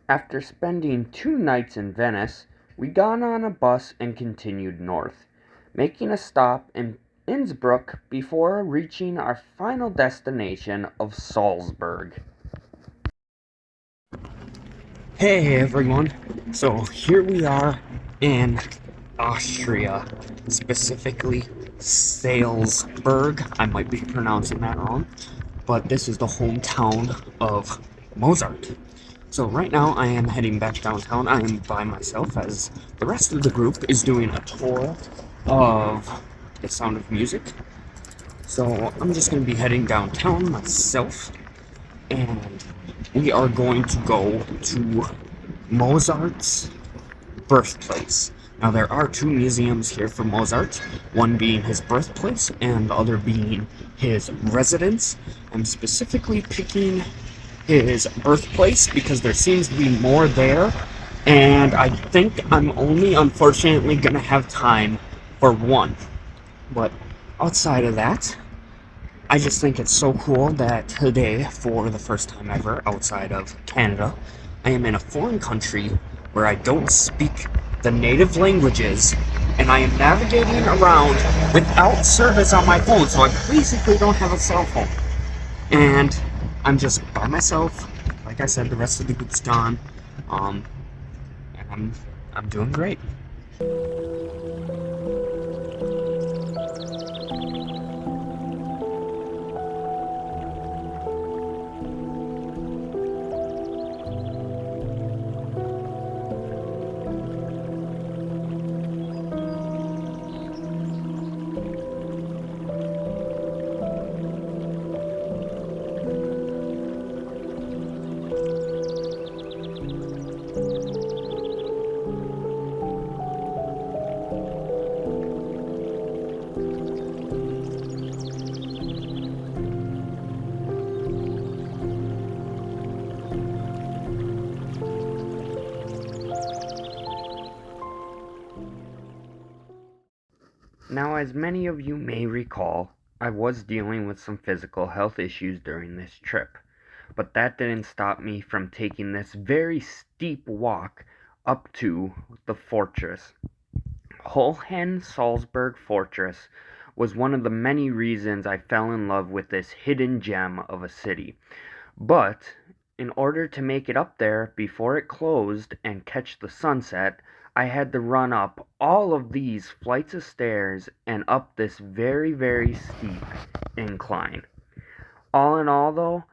After spending 2 nights in Venice, we got on a bus and continued north, making a stop in Innsbruck before reaching our final destination of Salzburg. Hey everyone! So here we are in Austria, specifically Salzburg. I might be pronouncing that wrong, but this is the hometown of Mozart. So right now I am heading back downtown. I am by myself as the rest of the group is doing a tour of the Sound of Music. So I'm just going to be heading downtown myself, and we are going to go to Mozart's birthplace. Now there are 2 museums here for Mozart, one being his birthplace and the other being his residence. I'm specifically picking his birthplace because there seems to be more there, and I think I'm only unfortunately gonna have time for one. But outside of that, I just think it's so cool that today, for the first time ever outside of Canada, I am in a foreign country where I don't speak the native languages, and I am navigating around without service on my phone, so I basically don't have a cell phone. And I'm just by myself. Like I said, the rest of the group's gone. And I'm doing great. Now, as many of you may recall, I was dealing with some physical health issues during this trip, but that didn't stop me from taking this very steep walk up to the fortress. Hohensalzburg Fortress was one of the many reasons I fell in love with this hidden gem of a city. But in order to make it up there before it closed and catch the sunset, I had to run up all of these flights of stairs and up this very, very steep incline. All in all, though,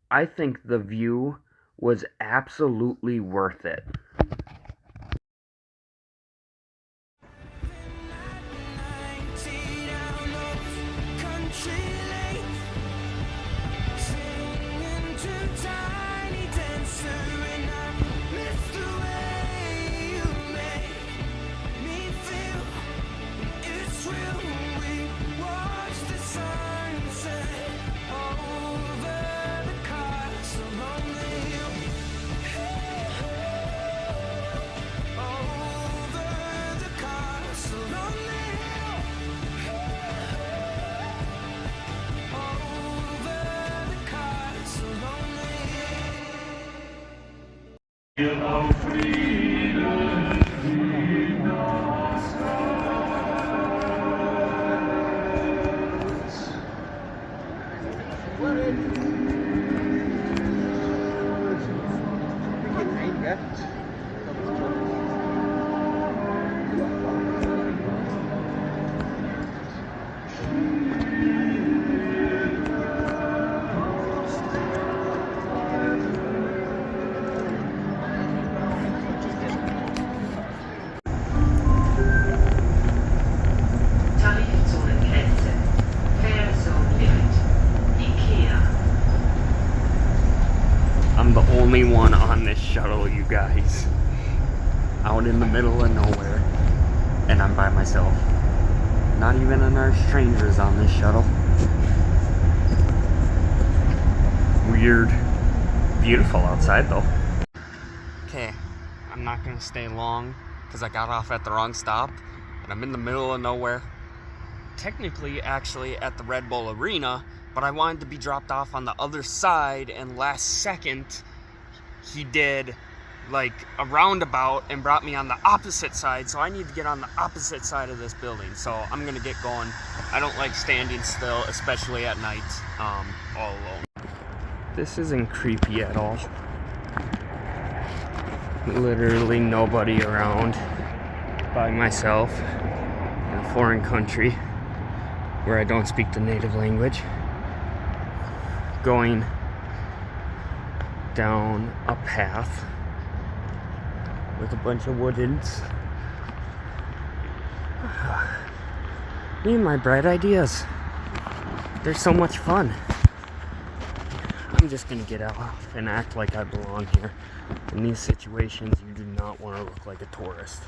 I think the view was absolutely worth it. I'm the only one on this shuttle, you guys. Out in the middle of nowhere. And I'm by myself. Not even another strangers on this shuttle. Weird. Beautiful outside though. Okay, I'm not gonna stay long because I got off at the wrong stop and I'm in the middle of nowhere. Technically, actually at the Red Bull Arena, but I wanted to be dropped off on the other side, and last second he did like a roundabout and brought me on the opposite side, so I need to get on the opposite side of this building. So I'm gonna get going. I don't like standing still, especially at night, all alone. This isn't creepy at all. Literally nobody around, by myself in a foreign country where I don't speak the native language, going down a path with a bunch of woodens. Me and my bright ideas. They're so much fun. I'm just gonna get off and act like I belong here. In these situations, you do not want to look like a tourist.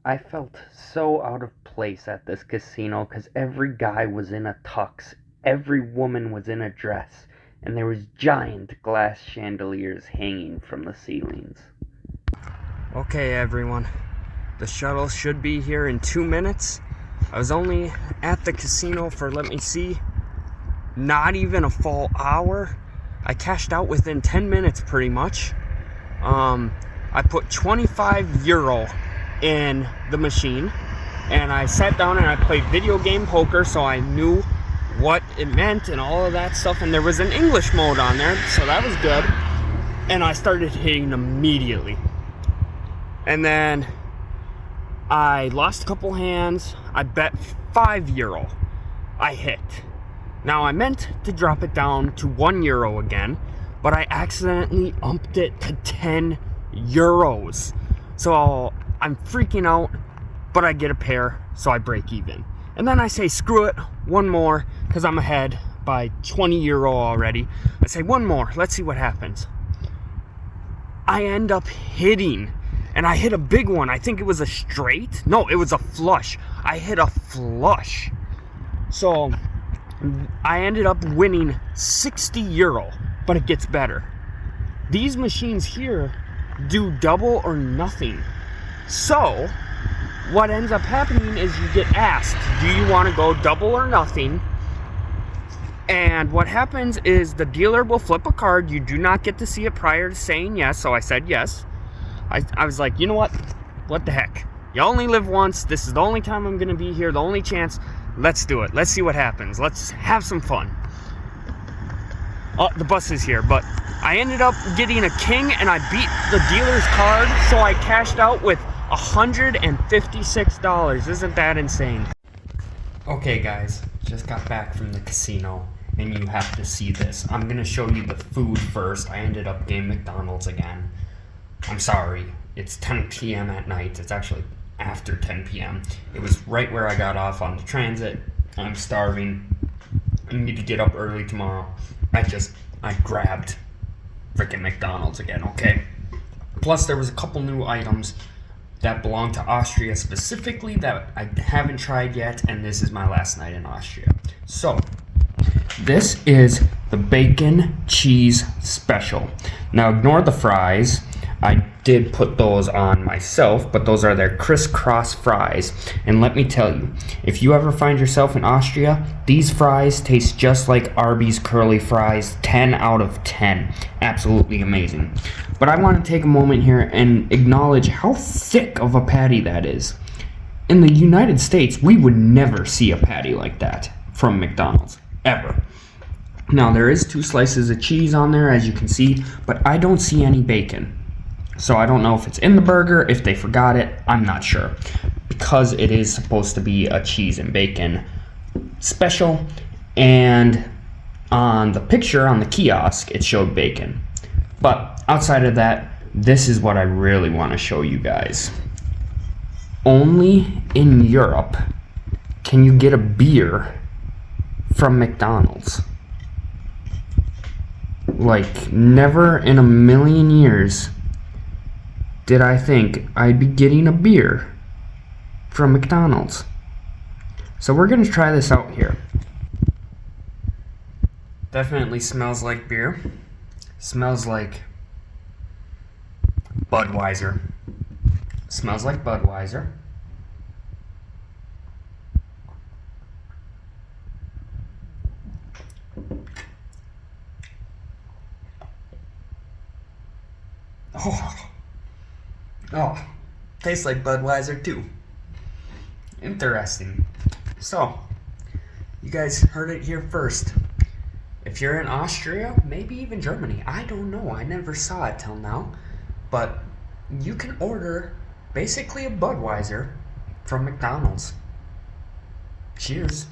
I felt so out of place at this casino because every guy was in a tux, every woman was in a dress, and there was giant glass chandeliers hanging from the ceilings. Okay, everyone. The shuttle should be here in 2 minutes. I was only at the casino for, let me see, not even a full hour. I cashed out within 10 minutes pretty much. I put 25 euro in the machine, and I sat down and I played video game poker, so I knew what it meant and all of that stuff, and there was an English mode on there, so that was good. And I started hitting immediately, and then I lost a couple hands. I bet 5 euro. I hit. Now I meant to drop it down to 1 euro again, but I accidentally upped it to 10 euros. So I'm freaking out, but I get a pair, so I break even. And then I say, screw it, one more, because I'm ahead by 20 euro already. I say, one more, let's see what happens. I end up hitting, and I hit a big one. I think it was a straight. No, it was a flush. I hit a flush. So I ended up winning 60 euro, but it gets better. These machines here do double or nothing. So what ends up happening is you get asked, do you want to go double or nothing? And what happens is the dealer will flip a card. You do not get to see it prior to saying yes, so I said yes. I was like, you know what the heck, you only live once. This is the only time I'm gonna be here, the only chance. Let's do it. Let's see what happens. Let's have some fun. Oh, the bus is here, but I ended up getting a king, and I beat the dealer's card, so I cashed out with $156. Isn't that insane? Okay guys, just got back from the casino, and you have to see this. I'm gonna show you the food first. I ended up getting McDonald's again. I'm sorry, it's 10 p.m. at night. It's actually after 10 p.m. It was right where I got off on the transit. I'm starving. I need to get up early tomorrow. I grabbed freaking McDonald's again, okay? Plus, there was a couple new items that belong to Austria specifically that I haven't tried yet, and this is my last night in Austria. So, this is the bacon cheese special. Now, ignore the fries. I did put those on myself, but those are their crisscross fries. And let me tell you, if you ever find yourself in Austria, these fries taste just like Arby's curly fries. 10 out of 10. Absolutely amazing. But I want to take a moment here and acknowledge how thick of a patty that is. In the United States, we would never see a patty like that from McDonald's, ever. Now, there is 2 slices of cheese on there, as you can see, but I don't see any bacon. So I don't know if it's in the burger, if they forgot it, I'm not sure. Because it is supposed to be a cheese and bacon special, and on the picture on the kiosk, it showed bacon. But outside of that, this is what I really want to show you guys. Only in Europe can you get a beer from McDonald's. Like, never in a million years did I think I'd be getting a beer from McDonald's. So we're gonna try this out here. Definitely smells like beer. Smells like Budweiser. Smells like Budweiser. Oh, oh, tastes like Budweiser too. Interesting. So, you guys heard it here first. If you're in Austria, maybe even Germany, I don't know. I never saw it till now. But you can order basically a Budweiser from McDonald's. Cheers.